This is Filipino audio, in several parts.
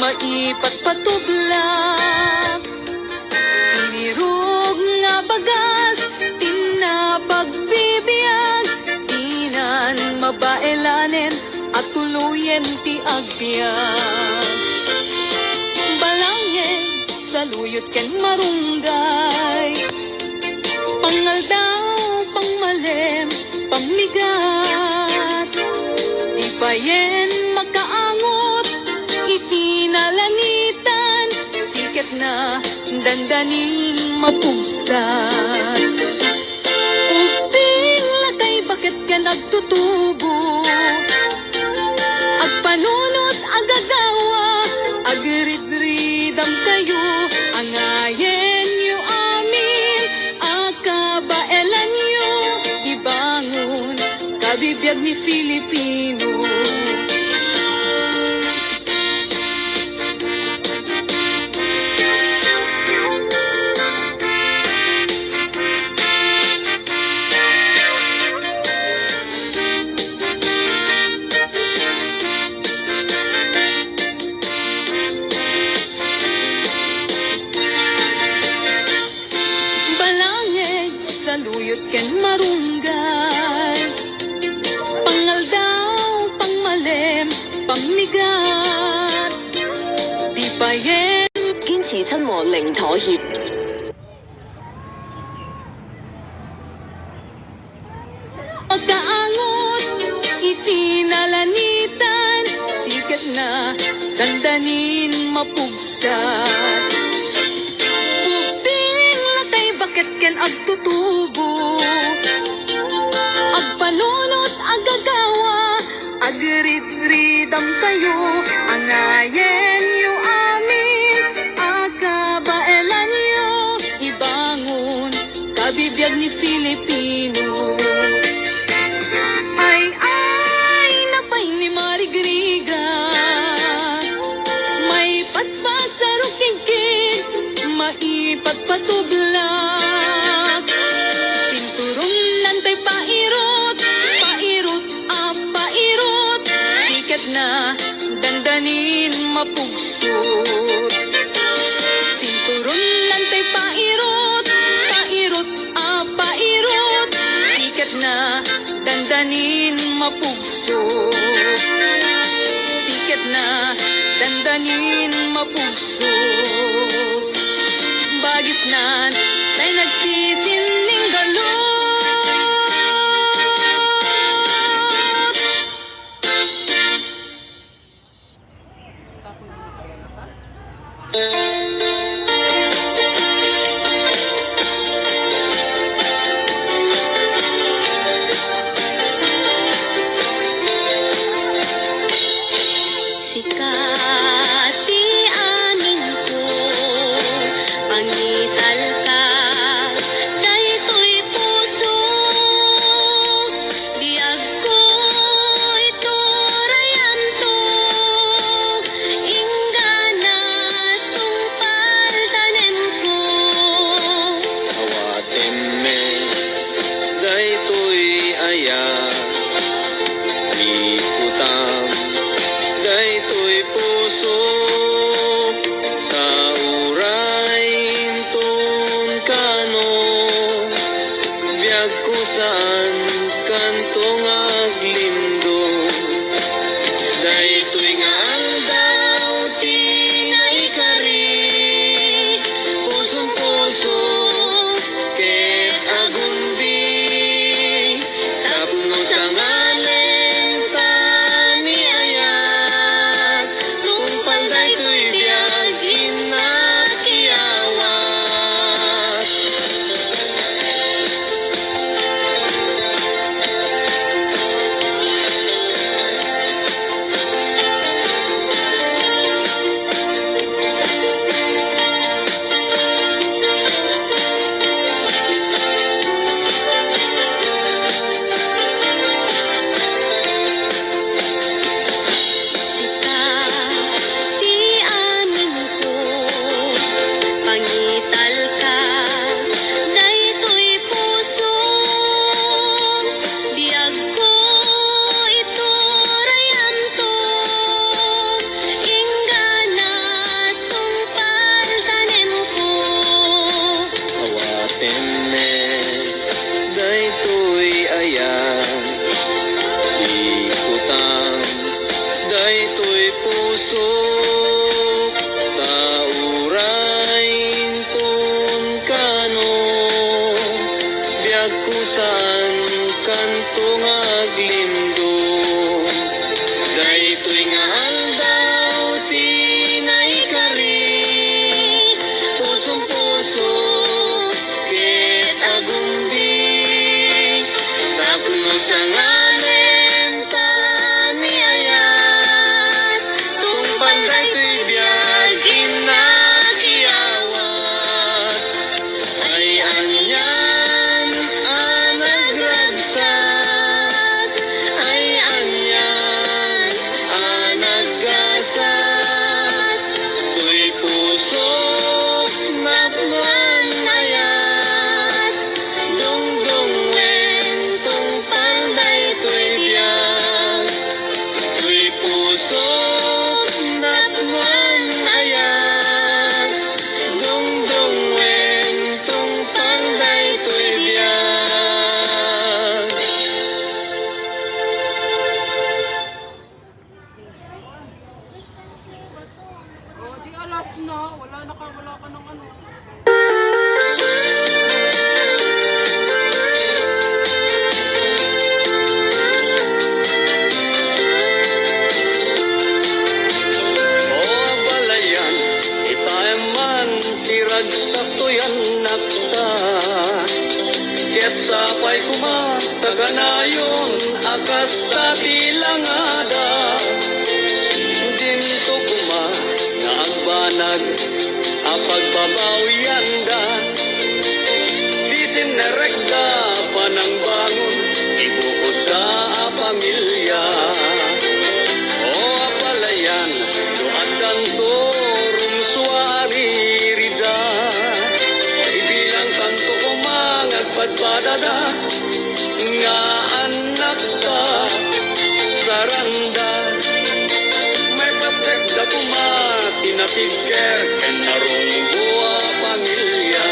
maipatpatublak. Inirog nga bagas, tinapagbibiyag, tinan mabaelanen at tuluyen ti agbyag. Balangin, saluyot ken marunggay, pangaldaw, pangmalem, pamigat, di payen makaangot, itinalanitan, siket na dandanin mapugsat. Uping lakay bakit ka nagtutubo, agpanunot agagawa, agridridam kayo, angayen nyo amin, akabaelan nyo, ibangon, kabibiyag ni Filipino. Saluyot ken marunggay, pangaldaw, pangmalem, pamigat, di payen 堅持親和零妥協。 magkaangot, itinalanitan, sikat na dandanin mapugsat. Uping lakay bakit ken agtutubo, agpanunot agagawa, agridridam kayo, angayen nyo amin, akabaelan nyo, ibangon, kabibiyag ni Filipino. Ay, napay ni Marigriga, may paspas sa rukingkid, maipagpatublak. Sinturong nantay pairot, pairot, pairot, sikat na dandanin mapugsot. Sinturong nantay pairot, pairot, pairot, sikat na dandanin mapugsot. Sikat na dandanin mapugsot. Bagis nan tay nagsisining galot. Sikati aning ko, pangital ka na, wala ka ng ano. O balayan, itaeman, tirag sa tuyan nakta. Ket sapay kumataganayon, akas tatilangada. Dinto kuma, nga agbanag, apagbabawian da. Bisin na rekta, panang bangon, ibukod da a pamilya. O apalayan, doadan to rumsuari rida. Ibilang tanto ko mangagpadpadada, nga anak ta saranda. May pastek da kuma, tinatiker, ken narong buwa pamilya.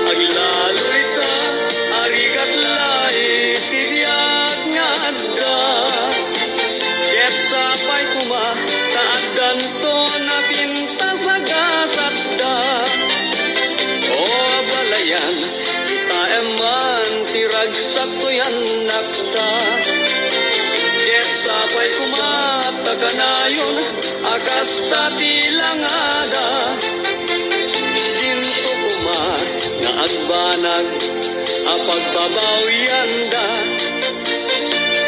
Aglaloy ka, arigat lai, tibiag nga adda. Ket sapay kuma, taadan to na pinta sa gasatda. O balayan, kita eman, tirag sa tuyan nakta. Ket sapay kuma, taganayon, akas tatilangada. Dinto kuma, nga agbanag, apagbabawian da.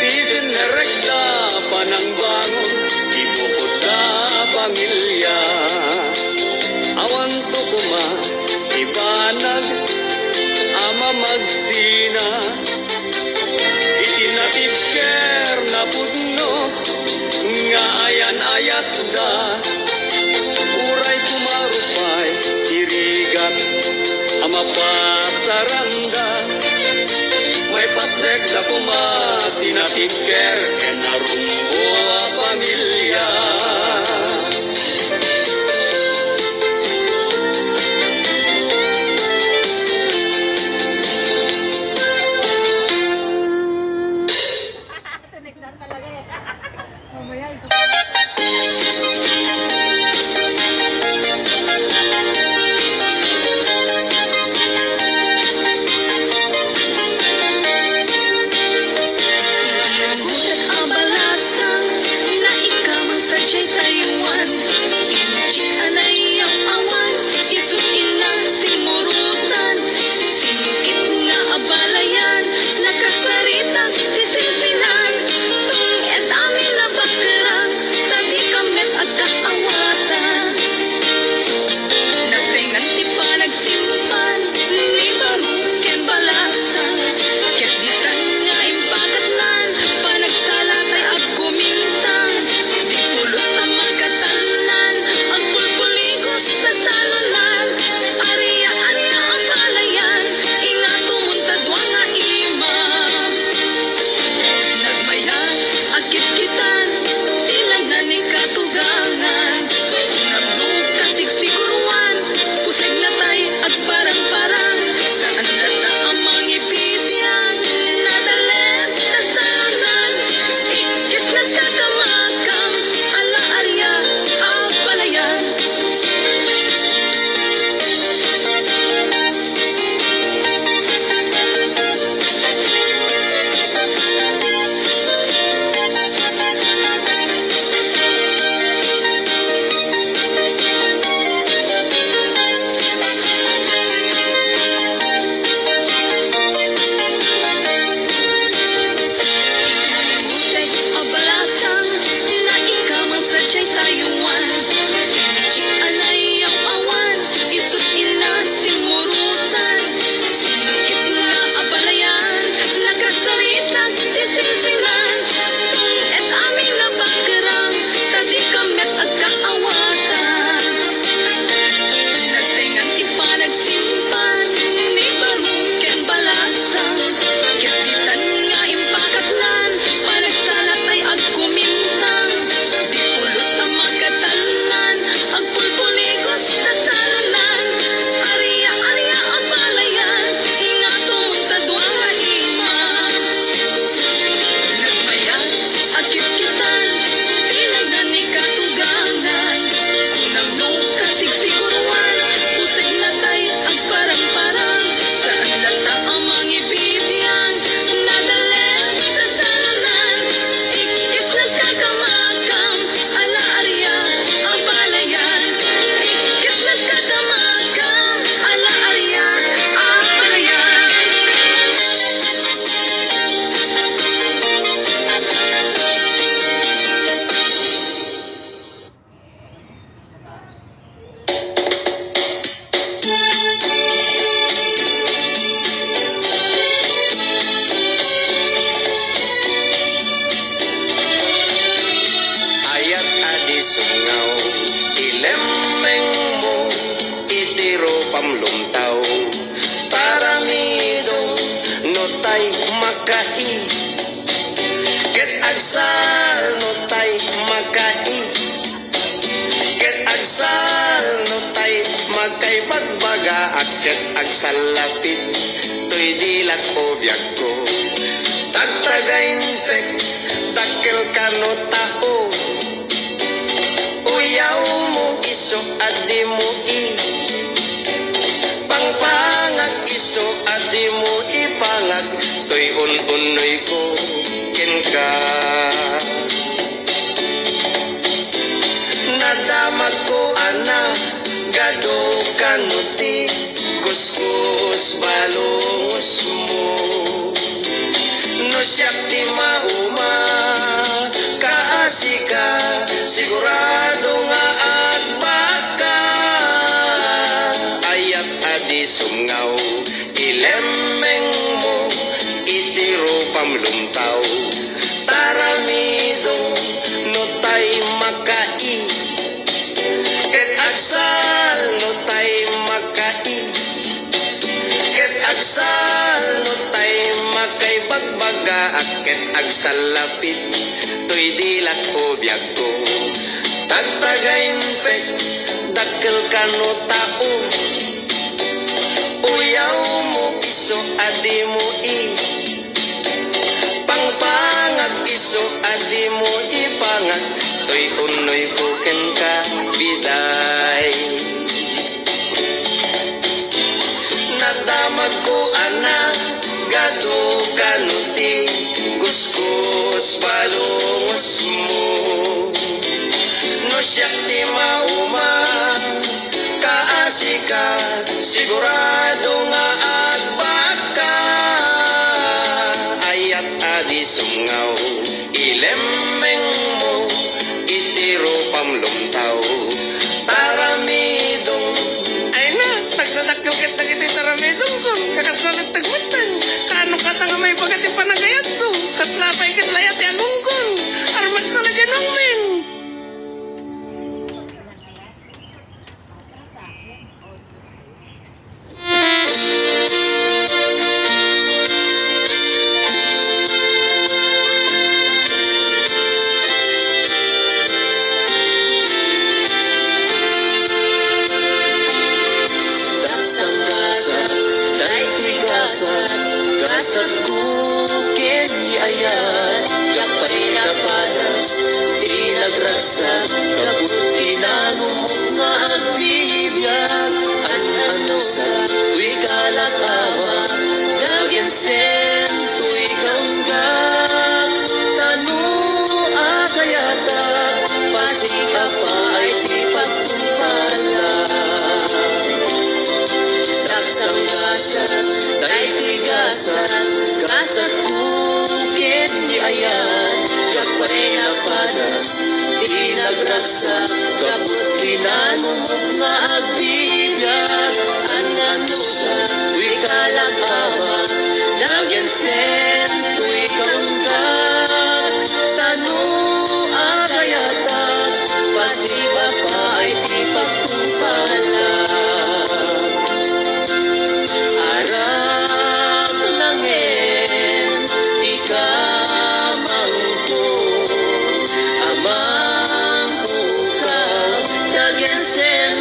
Isin na rekta, panang bangon, ibukod da pamilya. Awan to kuma, ibanag, ama magsina. Itinatibker na pudno, nga ayan-ayat da. Uray kumarupay, irigat, ama pasaranda. May pastek da kuma, tinatiker, ken narumbo a pamilya. Tinignan talaga eh. Mamaya ito. Nagulat abalasan na ikaw agsalapit, to'y dilak o biyag ko. Tagtagaintek, dakil ka no tao. Uyaw mo iso adi mo i. Pangpangag iso adi mo ipangag, to'y un-unoy ko ken ka. Nadamag ko ana, gado kanuti, kuskus balungos mo. No siyak di mauma, kaasika, sigurado nga at baka. Ayat adi sungaw, ilemeng mo, itiro pamlumtaw. Taramido, no tay makai, ket agsal no tay makai, ket agsal no tay makay bagbaga, ket agsal lapit, to'y dilak o biyag ko. Tagtagain pek, dakil ka no tao. Uyaw mo iso adi mo i. Pangpangag iso adi mo ipangag, to'y unoy ko ken ka biday. Nadamag ko ana, gado kanuti, kuskus balungos mo. No siyak di mauma, kaasika, sigurado nga at baka. Ayat adi sungaw, ilemeng mo, itiro pamlumtaw. Taramidong, ay na, tagdadakil kita ito'y taramidong ko. Kakas na nagtagmatan, kaano ka tanga may bagati panagayat to. Kaslapay kitlayat yan mungkong, armag sa na dyan men. Dasang gasa, dahil ko'y gasa, gasat ko kini ayan. Jakpay na panas, inagrasa, kaput kinanumok nga ang bibiyag. Ano sa tu'y kalatawa, naginsen tu'y kaunggang. Tanu agayata, pasika pa ay di pagtumpala. Daksang gasa, dahil ko'y gasa, gasat kukin di ayan. Jakpay na panas, inagrasa, kaput kinanumok nga agbibiyag. Ano sa tu'y kalatawa, naginsen tu'y kaunggang. Tanu agayata, pasiba pa ay di pagtumpala. Arang langin, ikamang ko, amang buka, naginsen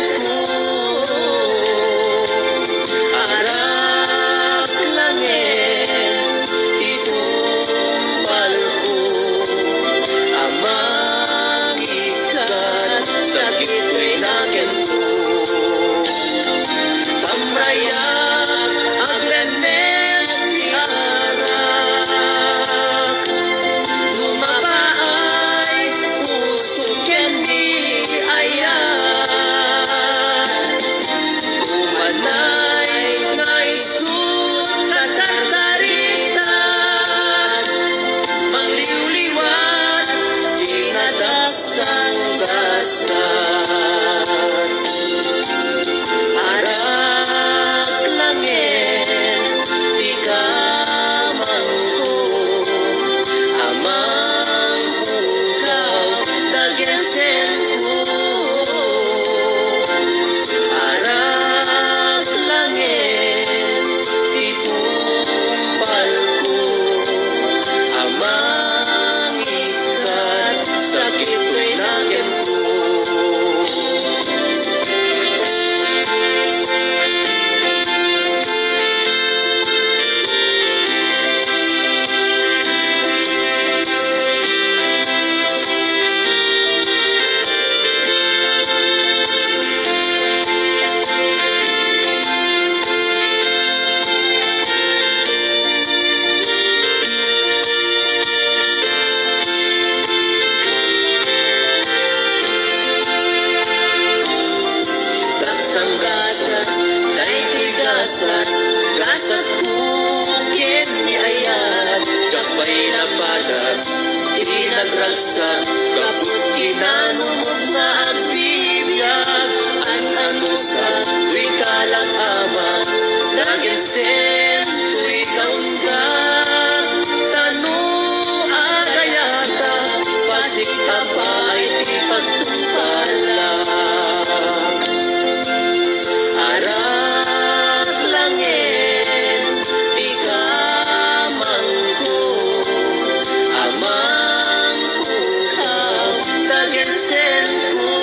kasat, gasat bukid ni ayat, jakpay na padas, inagragsak, kaput kinanumog nga agbibiyag, ano sa tuwing kalang ama, naginsen tuwing kaunga, tanu agayata, pasik apa ay di pagtungkala. Arak langit, di ka mangko, amang buhang, naginsen ko.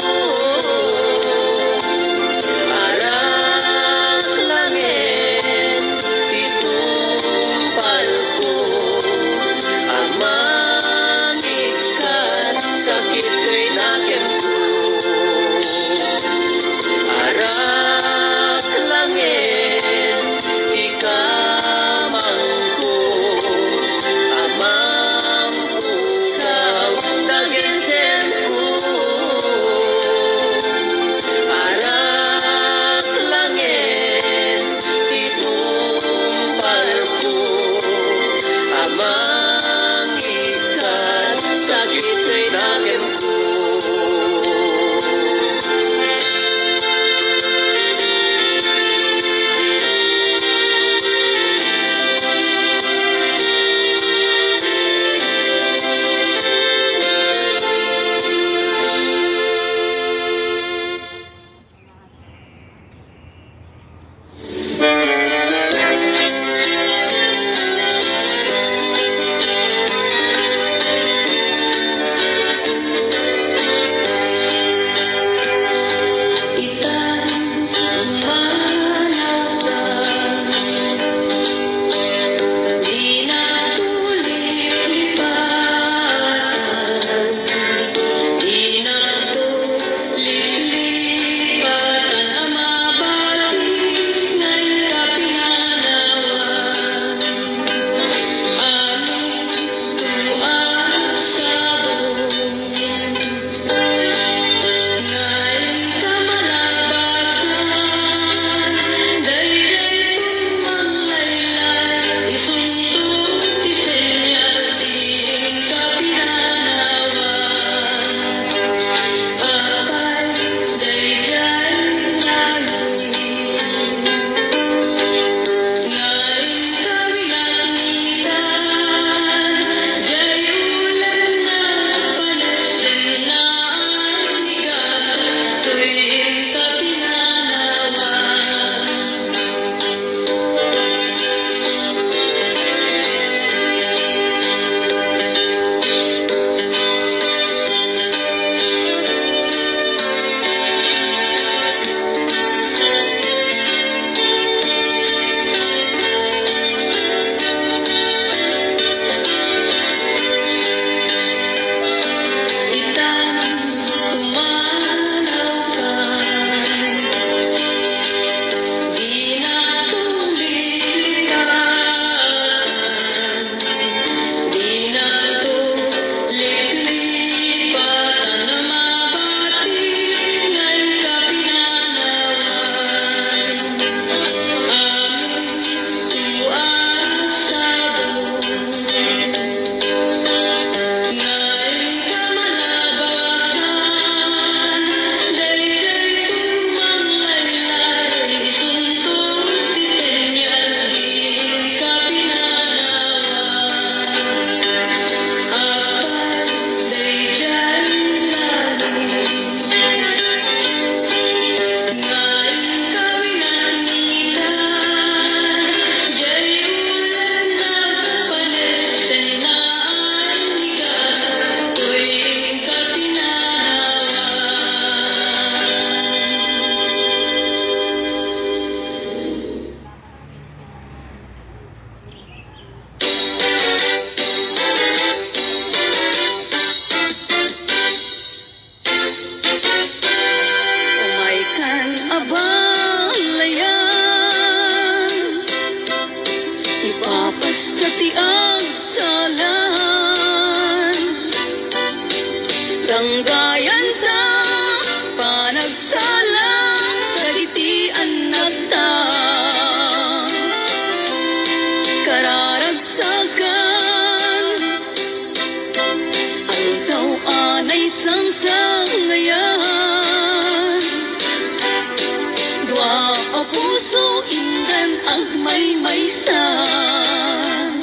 puso indan agmay maysan.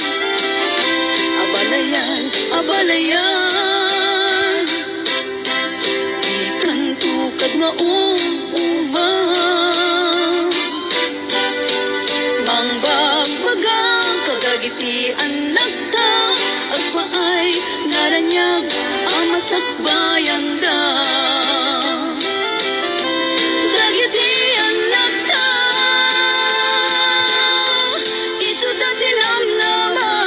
Abalayan, abalayan, ikan tukad mauma. Mangbagbaga kadagiti anak ta, agpaay naranyag ang masakbayan da. Dagiti anak ta, isudat dinamnamaw,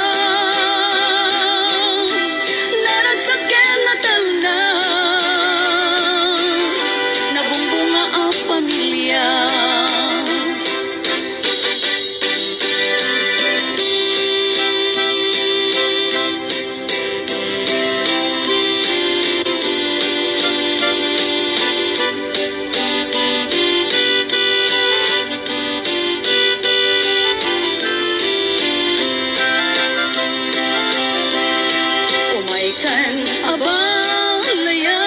naragsaken na talna, nabumbunga ang pamilya. Umaikan abalayan,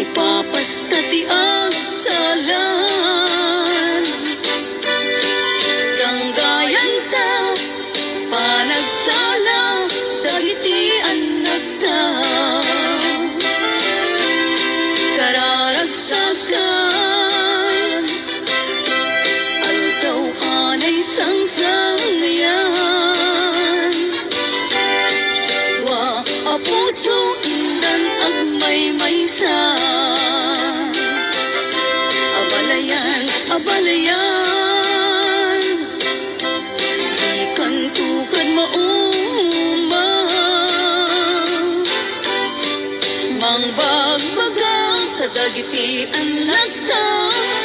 ipapastati ang salan. Ganggayan ta, panagsala, dagiti anak ta. Kararagsakan, aldaw anay sangsangayan. Wa a puso indan agmay maysan. Abalayan, abalayan, ikan tukad mauma. Mangbagbaga kadagiti anak ta,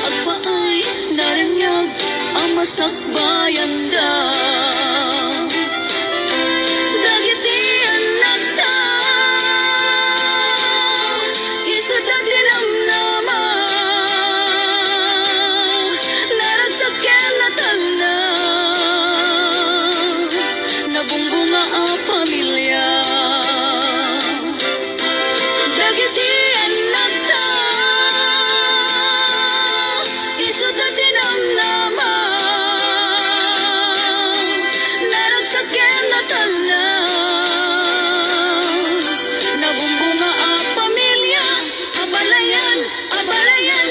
agpaay naranyag ang masakbayan da. Dagiti anak ta, isudat dinamnamaw, naragsaken na talna, nabumbunga ang pamilya. Dagiti anak ta, isudat dinamnamaw, naragsaken na talna, nabumbunga ang pamilya. Abalayan, abalayan.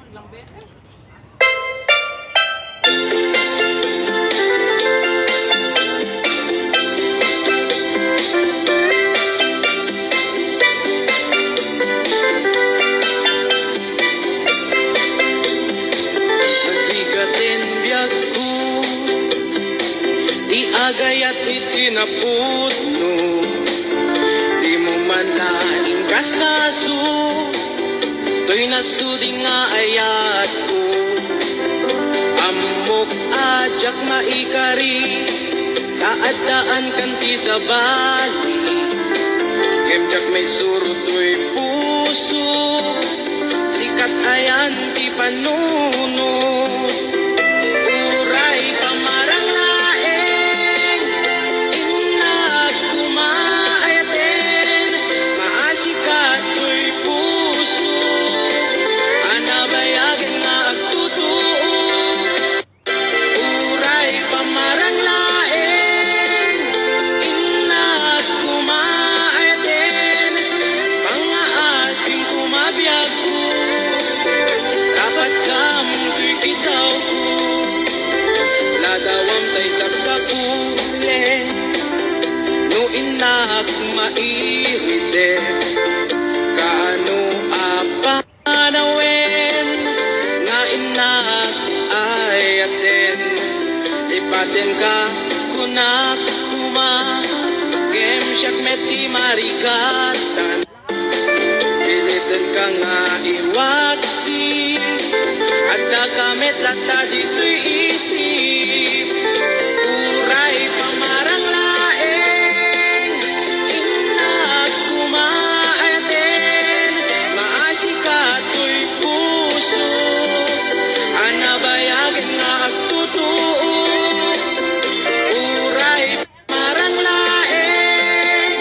Ilang beses? Nagigatin biyag ko, di agayat itinaputno, di mo man laing kaskaso, to'y nasudi nga ayat ko. Amok ajak maikari, kaadaan kanti sa bali, gemjak may suro to'y puso, sikat ayan ti panunod. Uray pamarang laeng, inag kumaayaten, maasikat ko'y puso, anabayagin nga agtutuo. Uray pamarang laeng, inag kumaayaten, pangaasim kumabiyag ko, dapat kam to'y kitaw ko, ladawam tay sapsapule, no inak mairide, kaano apanawen, nga inak ayaten, lipaten ka kunak kuma, gemsyak meti marigatan, pilitan ka nga iwaksi, adda kamet lata dito'y isip. Uray pamarang laeng, inag kumaayaten, maasikat ko'y puso, anabayagin nga agtutuo. Uray pamarang laeng,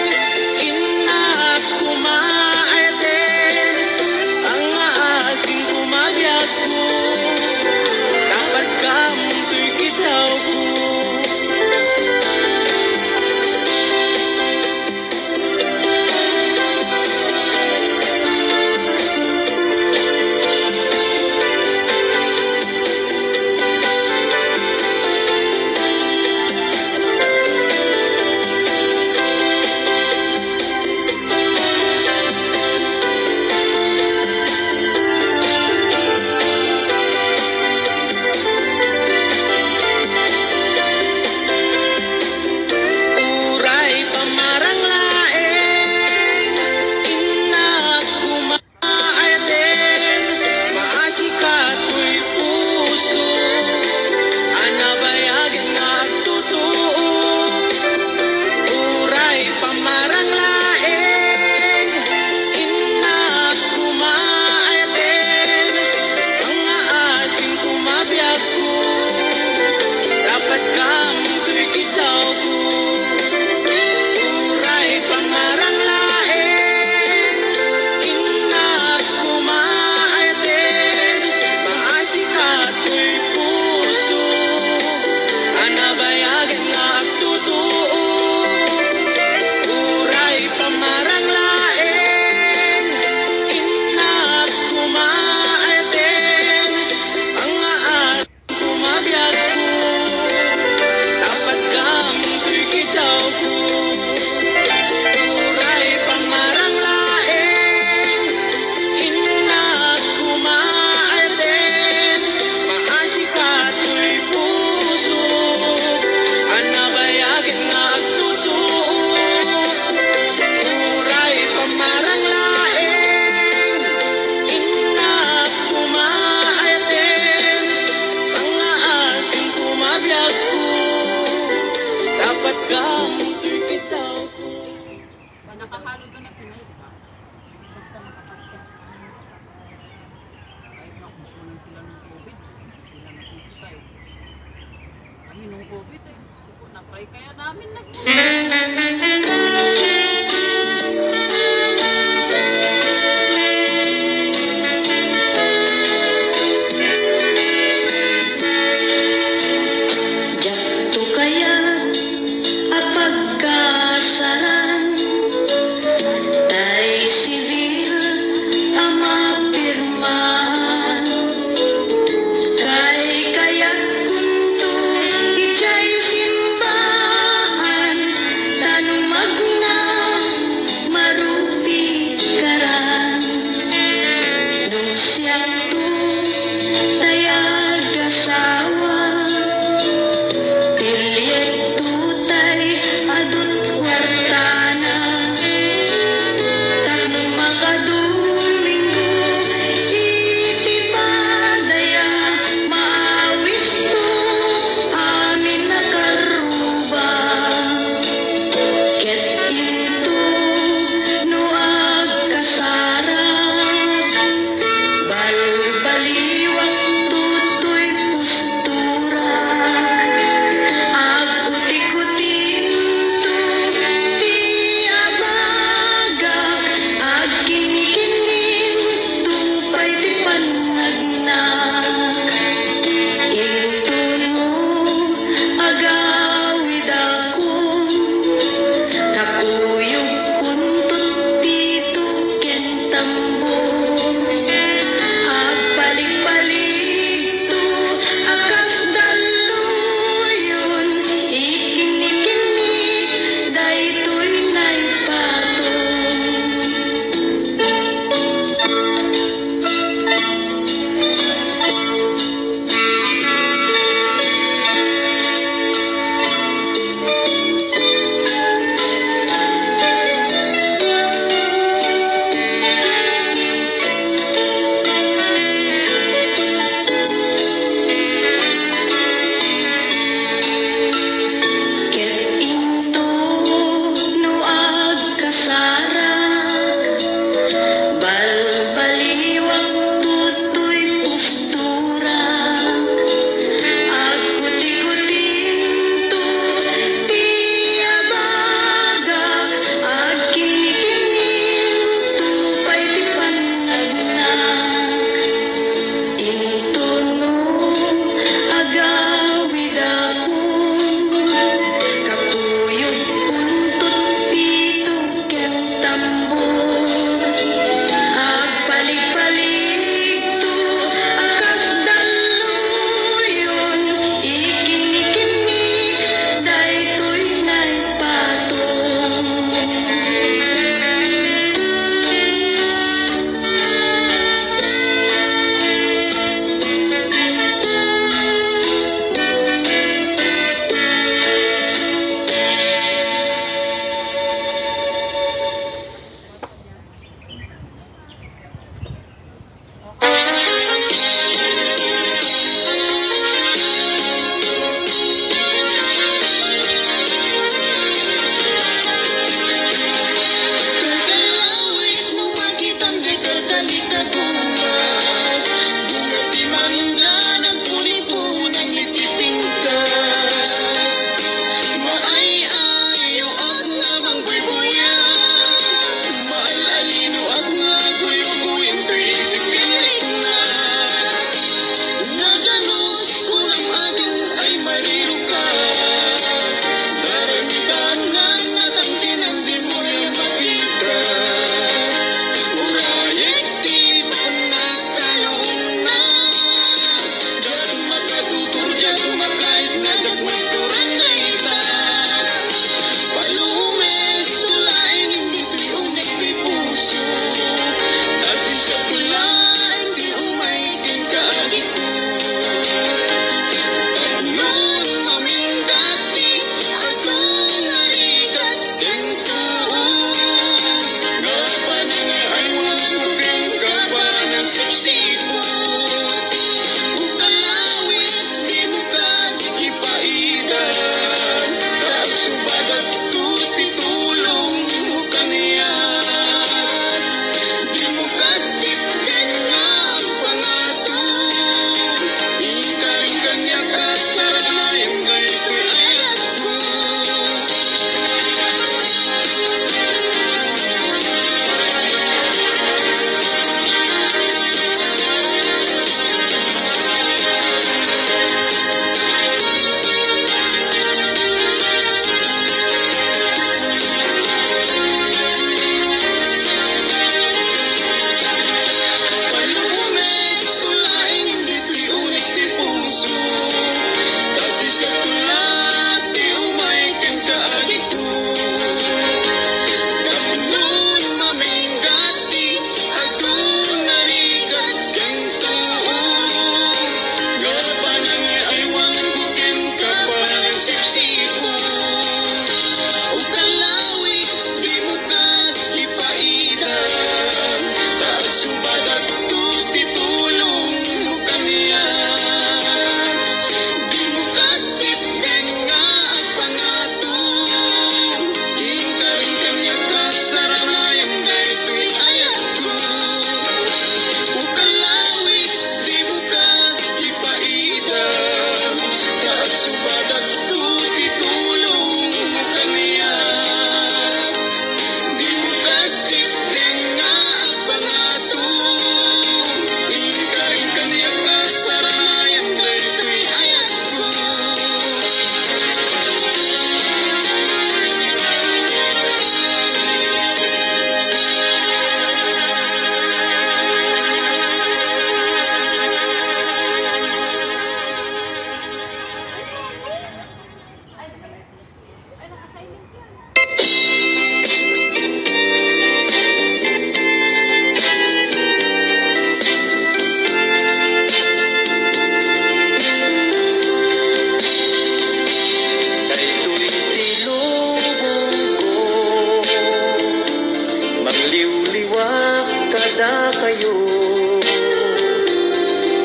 kada kayo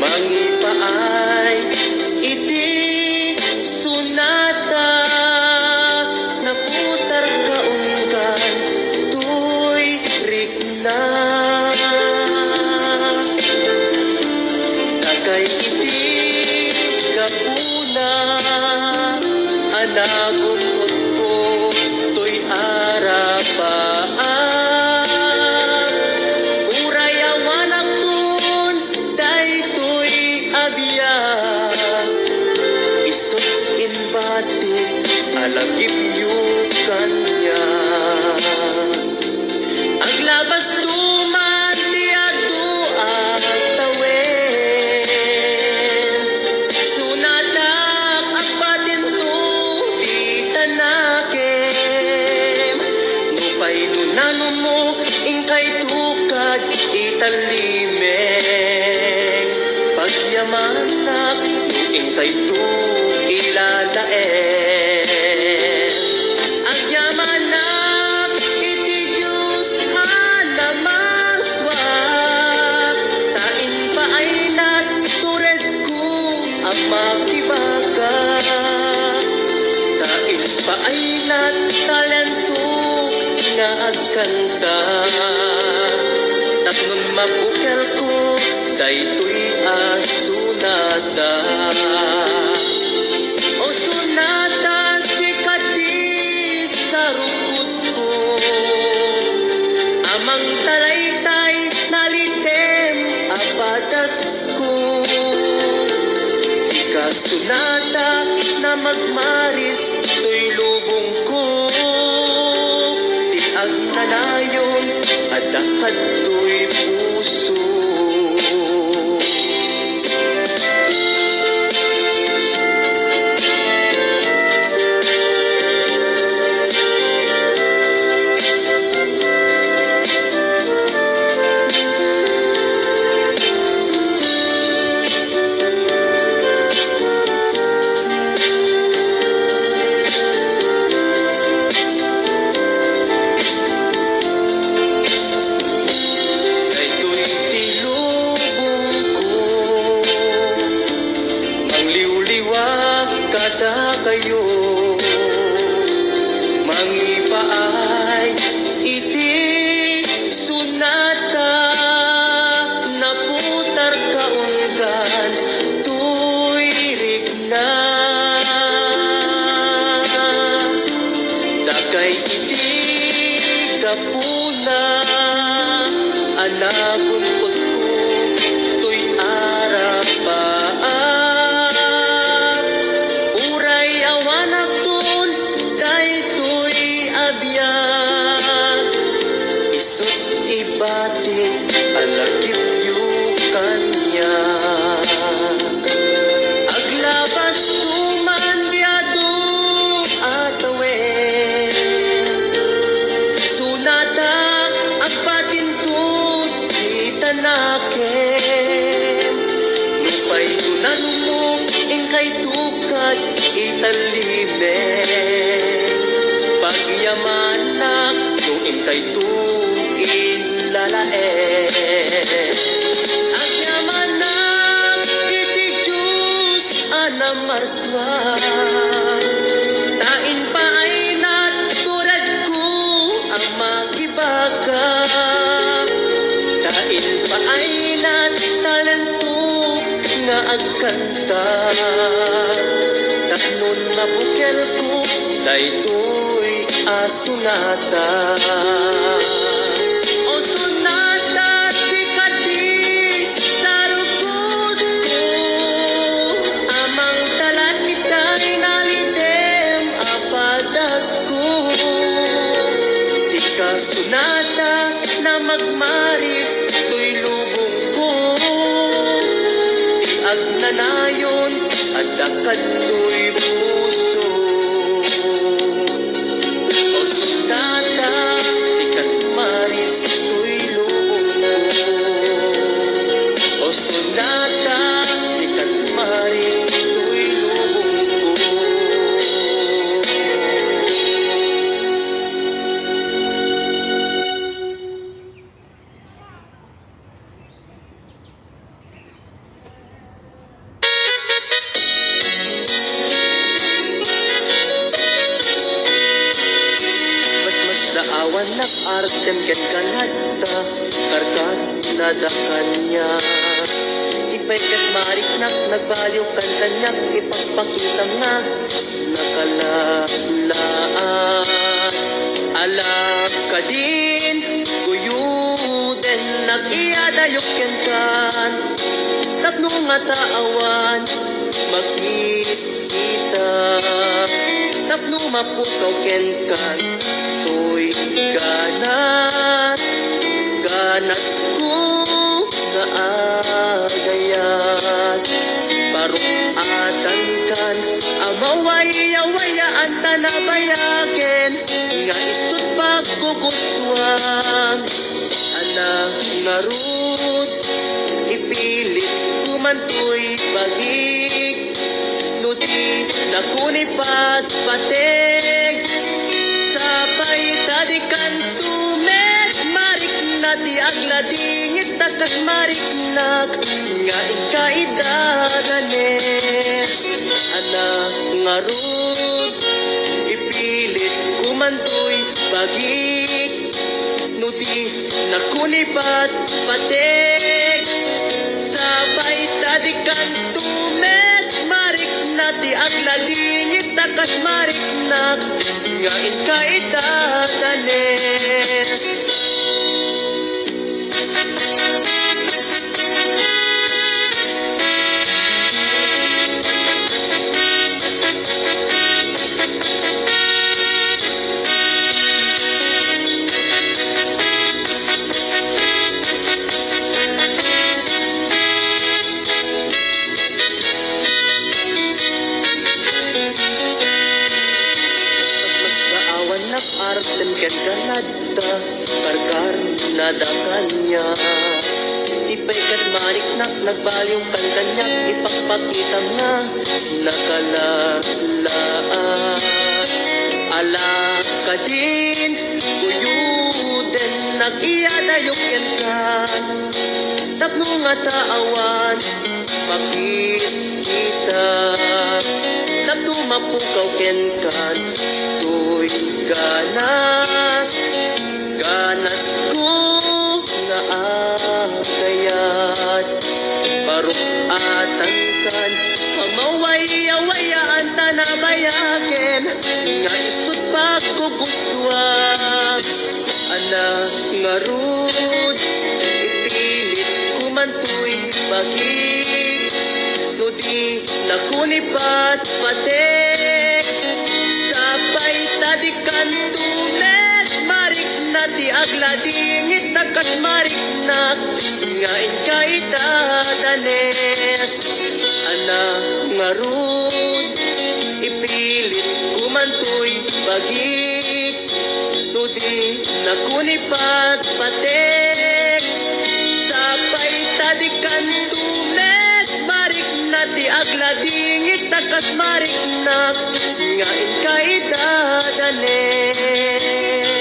mangipaay iti sunata naputar kaungkan tuy rikna takay iti kapuna anagum ko tuy arapaan uray awan akton daytoy abya isot inbati alagip yu kanya aglabas tuman ti adu agtawen sunatak agpatin tu di tanakem nupay nunano mo ingkay tukad italimeng pagyamanak ingkay tu ilalaen agyamanak iti Diyos anamaswat tain paaynan tured ko ang makibaga tain paaynan talento nga agkanta tapnon mabukel ko daytoy asunata o sunata sikati sa rukod ko amang talaytay nalitem apadas ko sikas sunata na magmaris to'y lubong ko di ang nanayon adakad to'y puso daytoy tilubong ko mangliwliwag kada kayo mangipaay iti sunata naputar kaunggan tuy rikna dakay iti kapuna anabun ko tuy arapaan uray awan akton daytoy abyan isot ibati alagip yu kanya aglabas tuman diado atawen sunatak agpatintut di tanakem nupay tunan mo ingkay tukad italimeng pagyamanak no ingkay tu ilalaen agyamanak iti Diyos anamarswan tain paaynan turad ko ang makibaga tain paaynan talento nga agkanta tapnon mabukel ko daytoy asunata o sunata sikati sa rukod ko amang talanitay nalitem apadas ko sikas sunata na magmaris to'y lubong ko di agnanayon at dakad to'y puso o sunata sikat maris to'y lubong ko o sunata sikat maris to'y lubong ko. awan nak artem ken kanada karkat nadakannya ipaikat marik nak nagbaliw kan kanyak ipagpakita nga nakalalaan alam ka din guyuden nag-iadayok ken kan tapno nga taawan makita tapno mapukaw ken kan to'y ganas ko na agayat parukatan kan amawaya-wayaan tanabayaken nga isut pagkukuswang anak nga rud ipilit kumantoy bagik nuti nakunipat pateg sabay tadikan tumet marik na di agladingit takas marik nak nga ikaidadanes anak nga rud ipilit kumantoy bagik nuti nakunipat pateg sabay tadikan tumet marik na di agladingit takas marik nak nga ikaidadanes artem ken kanada karkar nadakannya ipaikat marik nak nagbaliw kan kanyak ipagpakita nga nakalalaan alak ka din kuyuden nag-iadayok ken kan tapno nga taawan makita tapno mapukaw ken kan to'y ganas ko na agayat parukatan kan amawaya-wayaan tanabayaken nga isut pagkukuswang anak nga rud ipilit kumantoy bagik nudi nakunipat patek sabay tadikan tumet marik na di agladingit takas marik nak nga ikaidadanes anak nga rud ipilit kumantoy bagik nudi nakunipat patek sabay tadikan tumet marik na di agladingit takas marik nak nga ikaidadanes